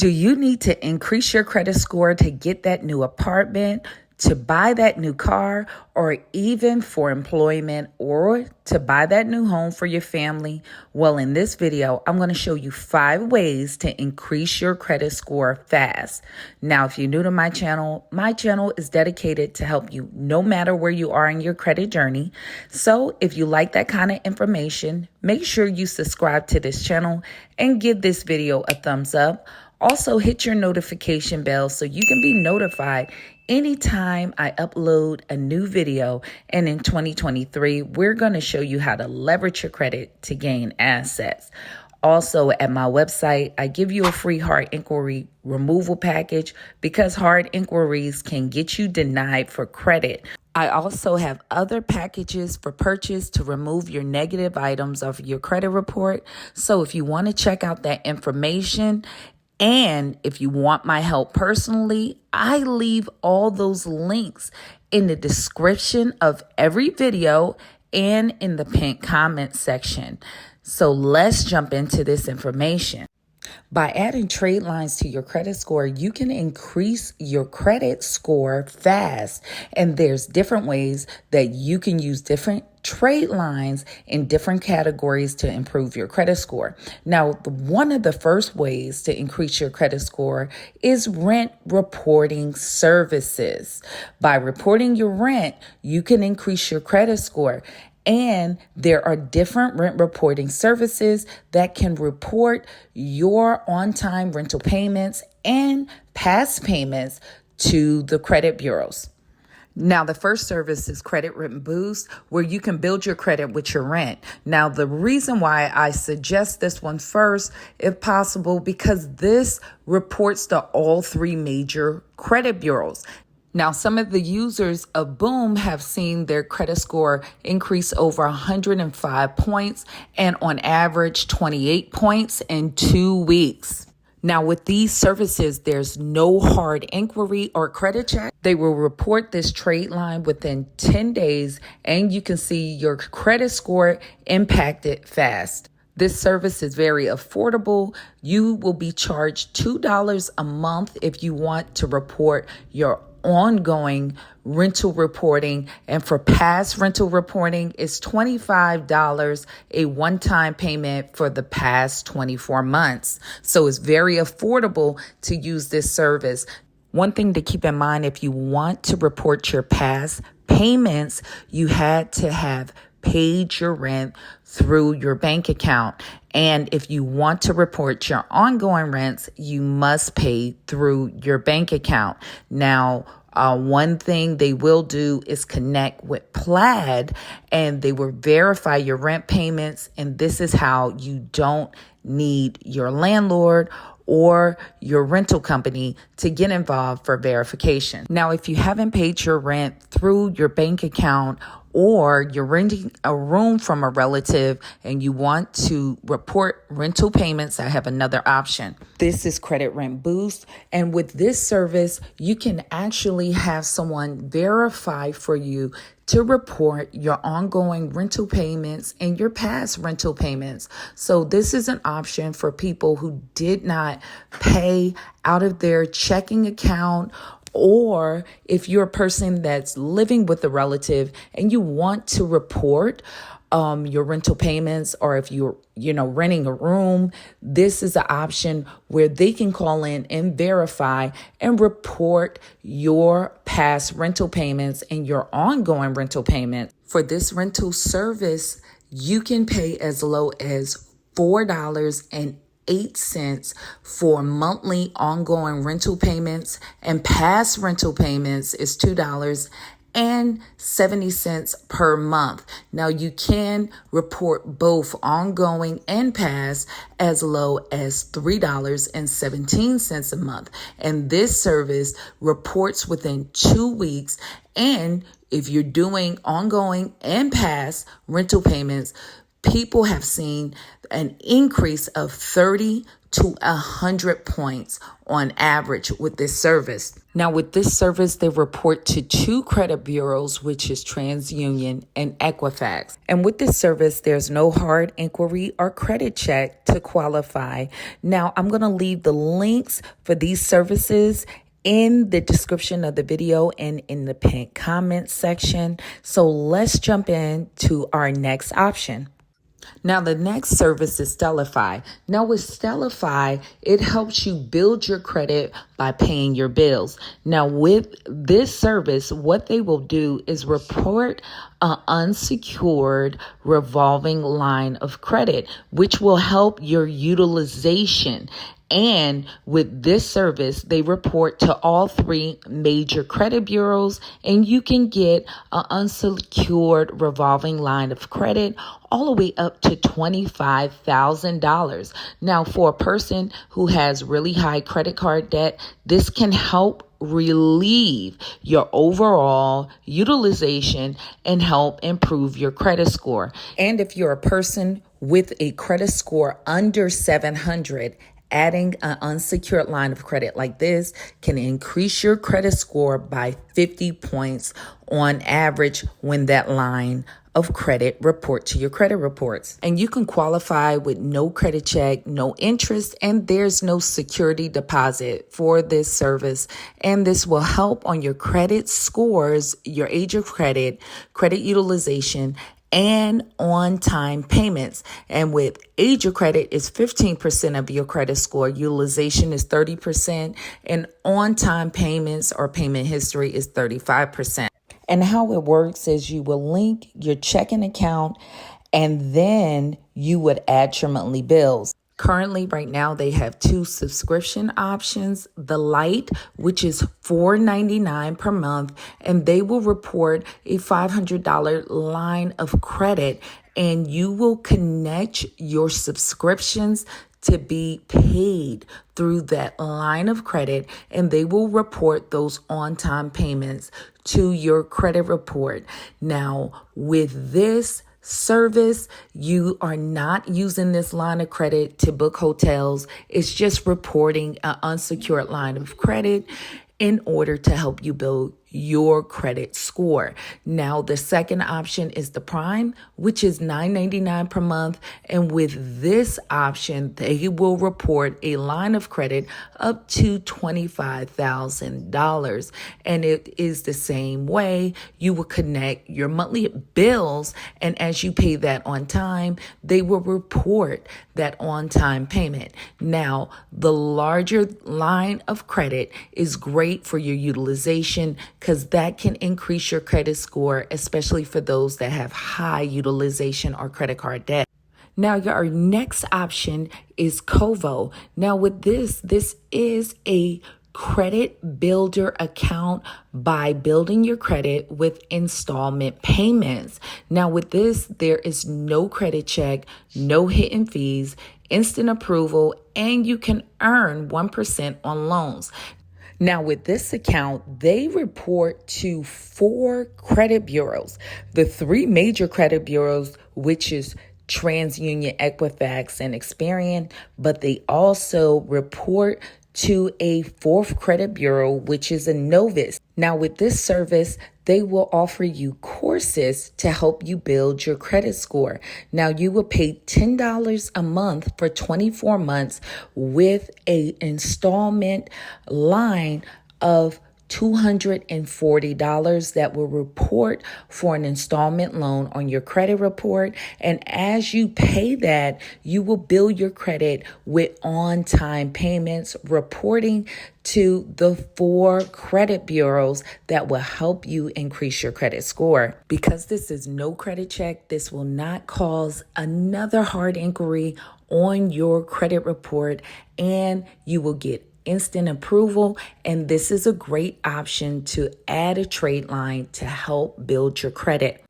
Do you need to increase your credit score to get that new apartment, to buy that new car, or even for employment, or to buy that new home for your family? Well, in this video, I'm going to show you 5 ways to increase your credit score fast. Now, if you're new to my channel is dedicated to help you no matter where you are in your credit journey. So if you like that kind of information, make sure you subscribe to this channel and give this video a thumbs up. Also, hit your notification bell so you can be notified anytime I upload a new video. And in 2023, we're going to show you how to leverage your credit to gain assets. Also, at my website, I give you a free hard inquiry removal package because hard inquiries can get you denied for credit. I also have other packages for purchase to remove your negative items off your credit report. So if you want to check out that information, and if you want my help personally, I leave all those links in the description of every video and in the pinned comment section. So let's jump into this information. By adding trade lines to your credit score, you can increase your credit score fast. And there's different ways that you can use different trade lines in different categories to improve your credit score. Now, one of the first ways to increase your credit score is rent reporting services. By reporting your rent, you can increase your credit score. And there are different rent reporting services that can report your on-time rental payments and past payments to the credit bureaus. Now, the first service is Credit Rent Boost, where you can build your credit with your rent. Now, the reason why I suggest this one first, if possible, because this reports to all 3 major credit bureaus. Now, some of the users of Boom have seen their credit score increase over 105 points and on average 28 points in 2 weeks. Now, with these services, there's no hard inquiry or credit check. They will report this trade line within 10 days, and you can see your credit score impacted fast. This service is very affordable. You will be charged $2 a month if you want to report your ongoing rental reporting, and for past rental reporting, it's $25, a one-time payment for the past 24 months. So it's very affordable to use this service. One thing to keep in mind, if you want to report your past payments, you had to have paid your rent through your bank account. And if you want to report your ongoing rents, you must pay through your bank account. Now, one thing they will do is connect with Plaid, and they will verify your rent payments. And this is how you don't need your landlord or your rental company to get involved for verification. Now, if you haven't paid your rent through your bank account, or you're renting a room from a relative and you want to report rental payments, I have another option. This is Credit Rent Boost. And with this service, you can actually have someone verify for you to report your ongoing rental payments and your past rental payments. So this is an option for people who did not pay out of their checking account, or if you're a person that's living with a relative and you want to report your rental payments, or if you're renting a room, this is an option where they can call in and verify and report your past rental payments and your ongoing rental payments. For this rental service, you can pay as low as $4.08 for monthly ongoing rental payments, and past rental payments is $2.70 per month. Now, you can report both ongoing and past as low as $3.17 a month. And this service reports within 2 weeks. And if you're doing ongoing and past rental payments, people have seen an increase of 30 to 100 points on average with this service. Now, with this service, they report to two credit bureaus, which is TransUnion and Equifax. And with this service, there's no hard inquiry or credit check to qualify. Now, I'm going to leave the links for these services in the description of the video and in the pinned comment section. So let's jump into our next option. Now, the next service is Stellify. Now, with Stellify, it helps you build your credit by paying your bills. Now, with this service, what they will do is report an unsecured revolving line of credit, which will help your utilization. And with this service, they report to all three major credit bureaus, and you can get an unsecured revolving line of credit all the way up to $25,000. Now, for a person who has really high credit card debt, this can help relieve your overall utilization and help improve your credit score. And if you're a person with a credit score under 700, adding an unsecured line of credit like this can increase your credit score by 50 points on average when that line of credit report to your credit reports. And you can qualify with no credit check, no interest, and there's no security deposit for this service. And this will help on your credit scores, your age of credit, credit utilization, and on-time payments. And with age of credit is 15% of your credit score, utilization is 30%, and on-time payments or payment history is 35%. And how it works is you will link your checking account and then you would add your monthly bills. Currently, right now, they have two subscription options. The Lite, which is $4.99 per month, and they will report a $500 line of credit, and you will connect your subscriptions to be paid through that line of credit, and they will report those on-time payments to your credit report. Now, with this service, you are not using this line of credit to book hotels. It's just reporting an unsecured line of credit in order to help you build your credit score. Now, the second option is the Prime, which is $9.99 per month. And with this option, they will report a line of credit up to $25,000. And it is the same way. You will connect your monthly bills, and as you pay that on time, they will report that on-time payment. Now, the larger line of credit is great for your utilization because that can increase your credit score, especially for those that have high utilization or credit card debt. Now, your next option is Kovo. Now, with this is a credit builder account by building your credit with installment payments. Now, with this, there is no credit check, no hidden fees, instant approval, and you can earn 1% on loans. Now, with this account, they report to 4 credit bureaus, the 3 major credit bureaus, which is TransUnion, Equifax, and Experian, but they also report to a 4th credit bureau, which is a Novus. Now, with this service, they will offer you courses to help you build your credit score. Now, you will pay $10 a month for 24 months with a installment line of $240 that will report for an installment loan on your credit report. And as you pay that, you will build your credit with on-time payments, reporting to the 4 credit bureaus that will help you increase your credit score. Because this is no credit check, this will not cause another hard inquiry on your credit report, and you will get instant approval. And this is a great option to add a Tradeline to help build your credit.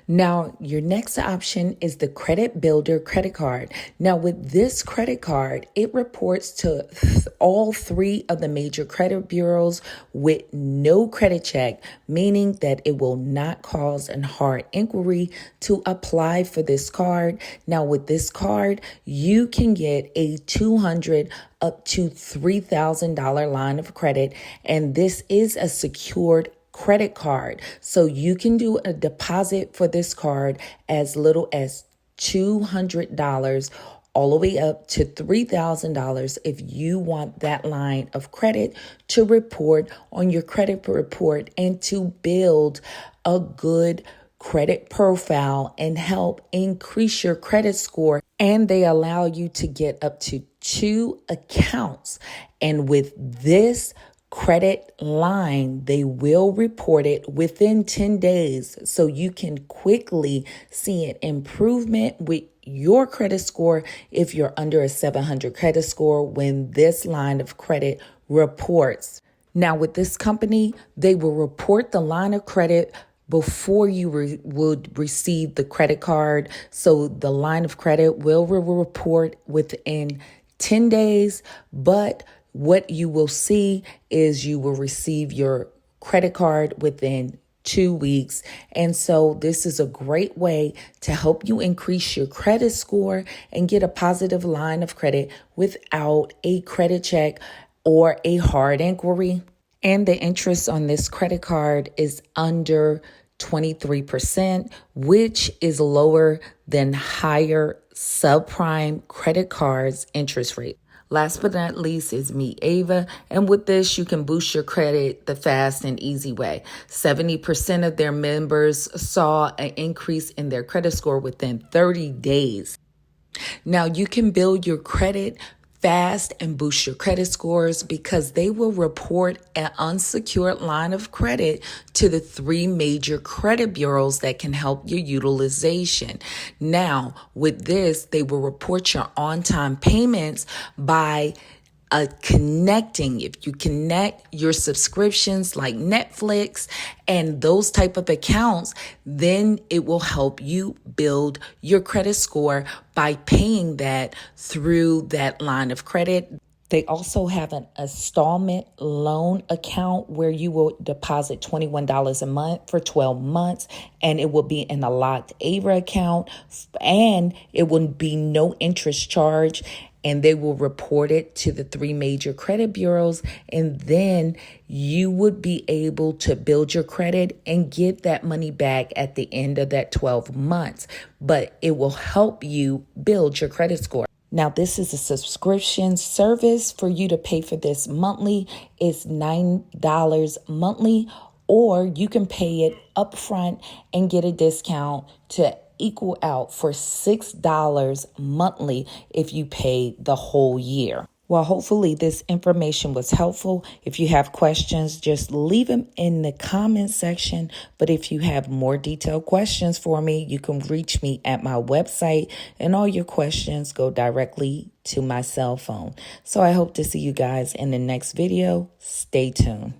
Now, your next option is the Credit Builder credit card. Now, with this credit card, it reports to all three of the major credit bureaus with no credit check, meaning that it will not cause a hard inquiry to apply for this card. Now, with this card, you can get a $200 up to $3,000 line of credit, and this is a secured credit card. So you can do a deposit for this card as little as $200 all the way up to $3,000 if you want that line of credit to report on your credit report and to build a good credit profile and help increase your credit score. And they allow you to get up to 2 accounts. And with this credit line, they will report it within 10 days so you can quickly see an improvement with your credit score if you're under a 700 credit score when this line of credit reports. Now, with this company, they will report the line of credit before you would receive the credit card. So the line of credit will report within 10 days, but what you will see is you will receive your credit card within 2 weeks. And so this is a great way to help you increase your credit score and get a positive line of credit without a credit check or a hard inquiry. And the interest on this credit card is under 23%, which is lower than higher subprime credit cards interest rate. Last but not least is me, Ava. And with this, you can boost your credit the fast and easy way. 70% of their members saw an increase in their credit score within 30 days. Now, you can build your credit fast and boost your credit scores because they will report an unsecured line of credit to the 3 major credit bureaus that can help your utilization. Now, with this, they will report your on-time payments by connecting. If you connect your subscriptions like Netflix and those type of accounts, then it will help you build your credit score by paying that through that line of credit. They also have an installment loan account where you will deposit $21 a month for 12 months, and it will be in a locked Ava account, and it will be no interest charge. And they will report it to the 3 major credit bureaus. And then you would be able to build your credit and get that money back at the end of that 12 months. But it will help you build your credit score. Now, this is a subscription service. For you to pay for this monthly, it's $9 monthly, or you can pay it upfront and get a discount to equal out for $6 monthly if you pay the whole year. Well, hopefully this information was helpful. If you have questions, just leave them in the comment section. But if you have more detailed questions for me, you can reach me at my website, and all your questions go directly to my cell phone. So I hope to see you guys in the next video. Stay tuned.